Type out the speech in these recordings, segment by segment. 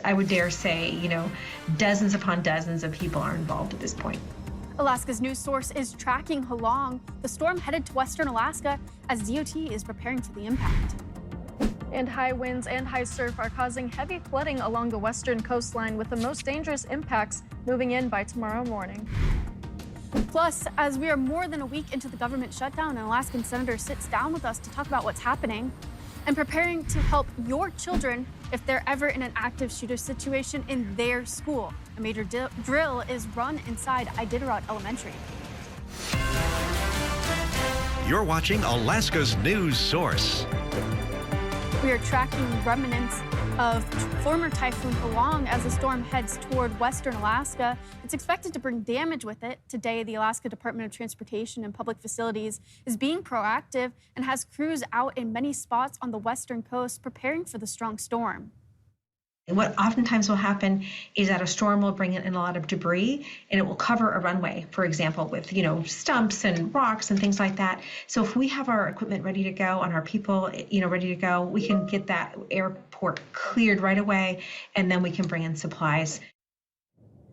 I would dare say, dozens upon dozens of people are involved at this point. Alaska's news source is tracking Halong, the storm headed to western Alaska, as DOT is preparing for the impact. And high winds and high surf are causing heavy flooding along the western coastline, with the most dangerous impacts moving in by tomorrow morning. Plus, as we are more than a week into the government shutdown, an Alaskan senator sits down with us to talk about what's happening and preparing to help your children if they're ever in an active shooter situation in their school. A major drill is run inside Iditarod Elementary. You're watching Alaska's news source. We are tracking remnants of former Typhoon Halong as the storm heads toward western Alaska. It's expected to bring damage with it. Today, the Alaska Department of Transportation and Public Facilities is being proactive and has crews out in many spots on the western coast preparing for the strong storm. What oftentimes will happen is that a storm will bring in a lot of debris and it will cover a runway, for example, with, stumps and rocks and things like that. So if we have our equipment ready to go and our people, ready to go, we can get that airport cleared right away, and then we can bring in supplies.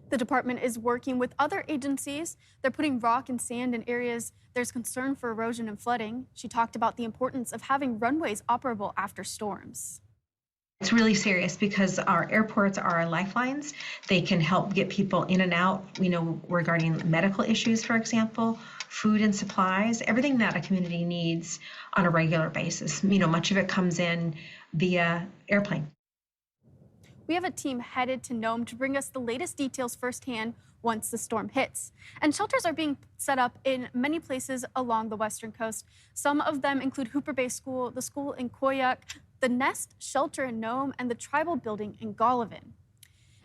The department is working with other agencies. They're putting rock and sand in areas there's concern for erosion and flooding. She talked about the importance of having runways operable after storms. It's really serious because our airports are our lifelines. They can help get people in and out, regarding medical issues, for example, food and supplies, everything that a community needs on a regular basis. Much of it comes in via airplane. We have a team headed to Nome to bring us the latest details firsthand once the storm hits. And shelters are being set up in many places along the western coast. Some of them include Hooper Bay School, the school in Koyuk, the Nest Shelter in Nome, and the Tribal Building in Golovin.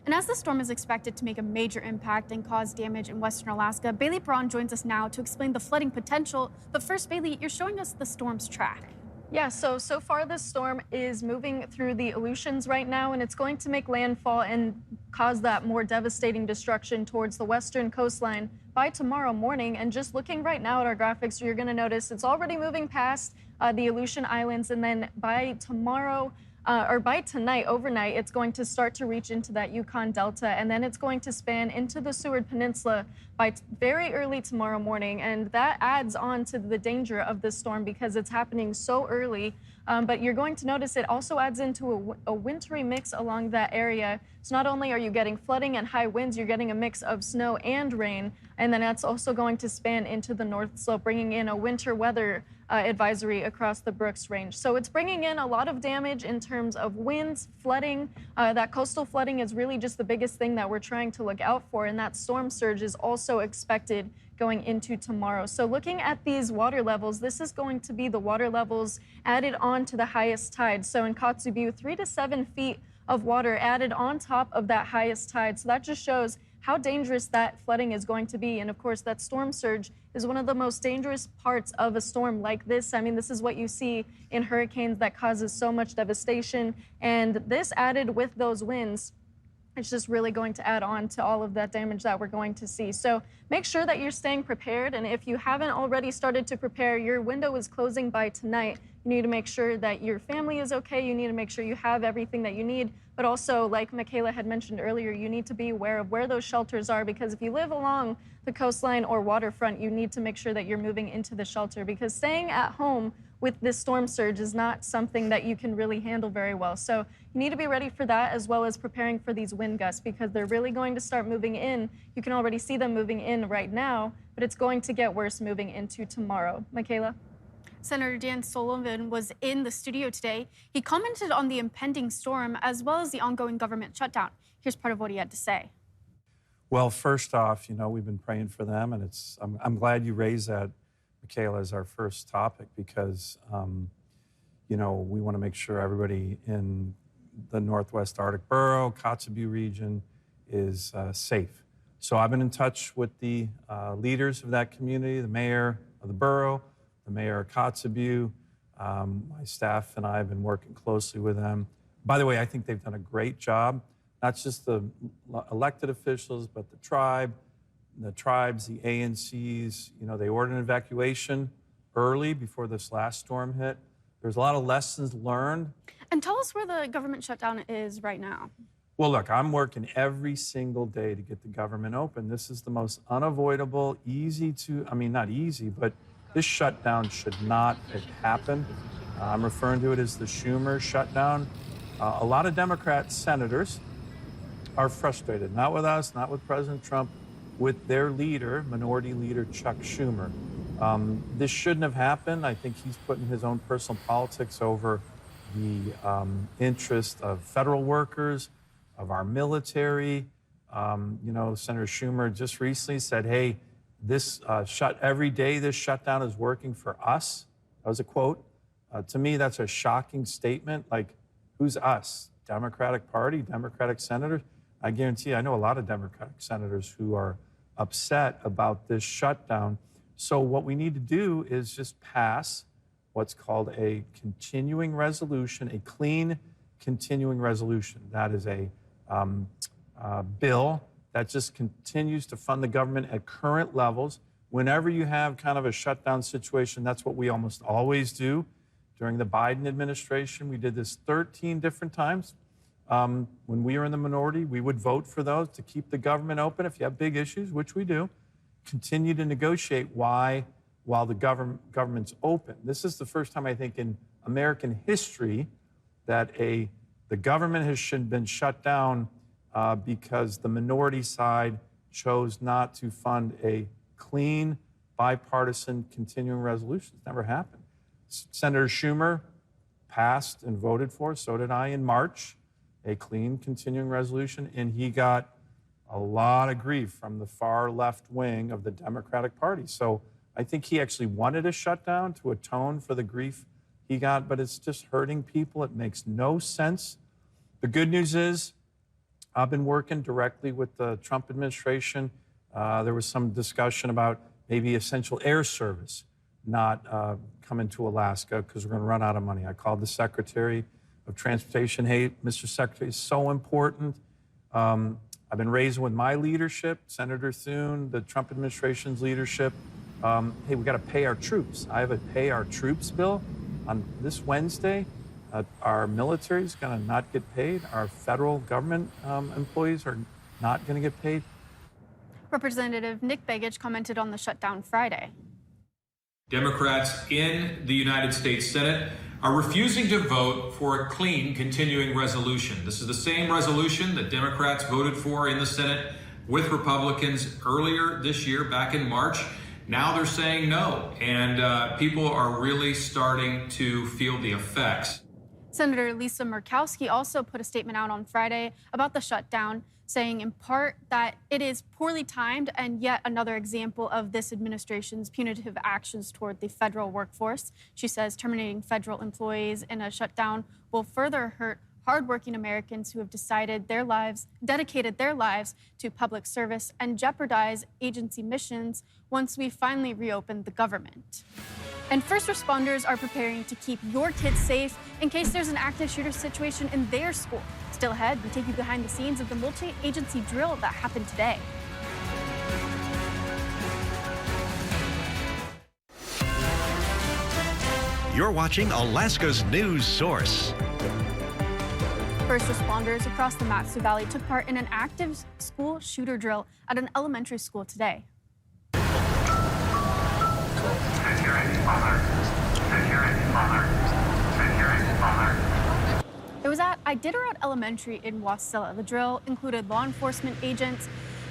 And as the storm is expected to make a major impact and cause damage in western Alaska, Bailey Braun joins us now to explain the flooding potential. But first, Bailey, you're showing us the storm's track. Yeah, so far this storm is moving through the Aleutians right now, and it's going to make landfall and cause that more devastating destruction towards the western coastline by tomorrow morning. And just looking right now at our graphics, you're going to notice it's already moving past the Aleutian Islands, and then by tomorrow, or by tonight, overnight, it's going to start to reach into that Yukon Delta, and then it's going to span into the Seward Peninsula by very early tomorrow morning. And that adds on to the danger of this storm because it's happening so early. But you're going to notice it also adds into a wintry mix along that area. So not only are you getting flooding and high winds, you're getting a mix of snow and rain. And then that's also going to span into the North Slope, bringing in a winter weather advisory across the Brooks Range. So it's bringing in a lot of damage in terms of winds, flooding. That coastal flooding is really just the biggest thing that we're trying to look out for. And that storm surge is also expected going into tomorrow. So looking at these water levels, this is going to be the water levels added on to the highest tide. So in Kotzebue, 3 to 7 feet of water added on top of that highest tide. So that just shows how dangerous that flooding is going to be. And of course, that storm surge is one of the most dangerous parts of a storm like this. I mean, this is what you see in hurricanes that causes so much devastation. And this added with those winds, it's just really going to add on to all of that damage that we're going to see. So make sure that you're staying prepared. And if you haven't already started to prepare, your window is closing by tonight. You need to make sure that your family is okay. You need to make sure you have everything that you need. But also, like Michaela had mentioned earlier, you need to be aware of where those shelters are, because if you live along the coastline or waterfront, you need to make sure that you're moving into the shelter, because staying at home with this storm surge is not something that you can really handle very well. So you need to be ready for that, as well as preparing for these wind gusts, because they're really going to start moving in. You can already see them moving in right now, but it's going to get worse moving into tomorrow. Michaela? Senator Dan Sullivan was in the studio today. He commented on the impending storm as well as the ongoing government shutdown. Here's part of what he had to say. Well, first off, we've been praying for them, and I'm glad you raised that, Michaela, as our first topic, because we want to make sure everybody in the Northwest Arctic Borough, Kotzebue region is safe. So I've been in touch with the leaders of that community, the mayor of the borough, the mayor of Kotzebue. My staff and I have been working closely with them. By the way, I think they've done a great job, not just the elected officials, but the tribes, the ANCs. They ordered an evacuation early before this last storm hit. There's a lot of lessons learned. And tell us where the government shutdown is right now. Well, look, I'm working every single day to get the government open. This is the most unavoidable, not easy, but this shutdown should not have happened. I'm referring to it as the Schumer shutdown. A lot of Democrat senators are frustrated, not with us, not with President Trump, with their leader, Minority Leader Chuck Schumer. This shouldn't have happened. I think he's putting his own personal politics over the interest of federal workers, of our military. Senator Schumer just recently said, hey, every day this shutdown is working for us. That was a quote. To me, that's a shocking statement. Like, who's us? Democratic Party, Democratic senators? I guarantee you, I know a lot of Democratic senators who are upset about this shutdown. So what we need to do is just pass what's called a continuing resolution, a clean continuing resolution. That is a bill that just continues to fund the government at current levels. Whenever you have kind of a shutdown situation, that's what we almost always do. During the Biden administration, we did this 13 different times. When we were in the minority, we would vote for those to keep the government open. If you have big issues, which we do, continue to negotiate while the government's open. This is the first time, I think, in American history that the government has been shut down because the minority side chose not to fund a clean, bipartisan continuing resolution. It's never happened. Senator Schumer passed and voted for, so did I in March, a clean continuing resolution, and he got a lot of grief from the far left wing of the Democratic Party. So I think he actually wanted a shutdown to atone for the grief he got, but it's just hurting people. It makes no sense. The good news is I've been working directly with the Trump administration. There was some discussion about maybe essential air service not coming to Alaska because we're going to run out of money. I called the Secretary of Transportation. Hey, Mr. Secretary, it's so important. I've been raising with my leadership, Senator Thune, the Trump administration's leadership. Hey, we got to pay our troops. I have a pay our troops bill on this Wednesday. Our military is going to not get paid. Our federal government employees are not going to get paid. Representative Nick Begich commented on the shutdown Friday. Democrats in the United States Senate are refusing to vote for a clean continuing resolution. This is the same resolution that Democrats voted for in the Senate with Republicans earlier this year, back in March. Now they're saying no, and people are really starting to feel the effects. Senator Lisa Murkowski also put a statement out on Friday about the shutdown, saying in part that it is poorly timed and yet another example of this administration's punitive actions toward the federal workforce. She says terminating federal employees in a shutdown will further hurt hardworking Americans who have dedicated their lives to public service and jeopardize agency missions once we finally reopen the government. And first responders are preparing to keep your kids safe in case there's an active shooter situation in their school. Still ahead, we take you behind the scenes of the multi-agency drill that happened today. You're watching Alaska's news source. First responders across the Mat-Su Valley took part in an active school shooter drill at an elementary school today. It was at Iditarod Elementary in Wasilla. The drill included law enforcement agents,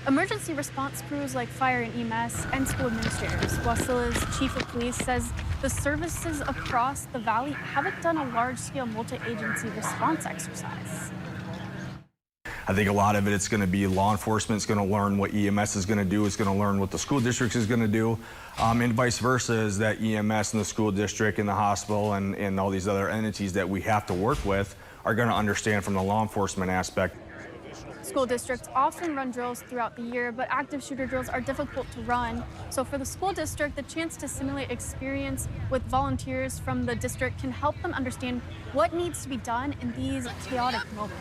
emergency response crews like fire and EMS, and school administrators. Wasilla's chief of police says the services across the valley haven't done a large-scale multi-agency response exercise. I think a lot of it's going to be law enforcement is going to learn what EMS is going to do. It's going to learn what the school district is going to do. And vice versa, is that EMS and the school district and the hospital and all these other entities that we have to work with are going to understand from the law enforcement aspect. School districts often run drills throughout the year, but active shooter drills are difficult to run. So for the school district, the chance to simulate experience with volunteers from the district can help them understand what needs to be done in these chaotic moments.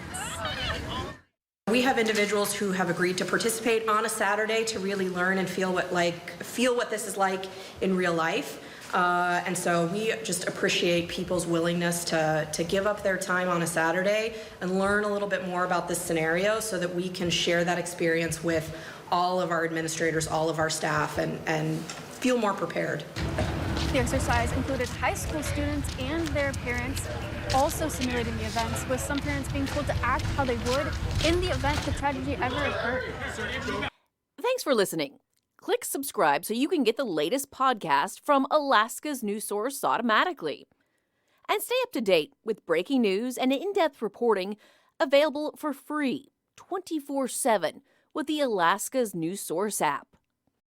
We have individuals who have agreed to participate on a Saturday to really learn and feel what this is like in real life. And so we just appreciate people's willingness to give up their time on a Saturday and learn a little bit more about this scenario so that we can share that experience with all of our administrators, all of our staff, and feel more prepared. The exercise included high school students and their parents also simulating the events, with some parents being told to act how they would in the event the tragedy ever occurred. Thanks for listening. Click subscribe so you can get the latest podcast from Alaska's news source automatically. And stay up to date with breaking news and in-depth reporting available for free 24/7 with the Alaska's news source app.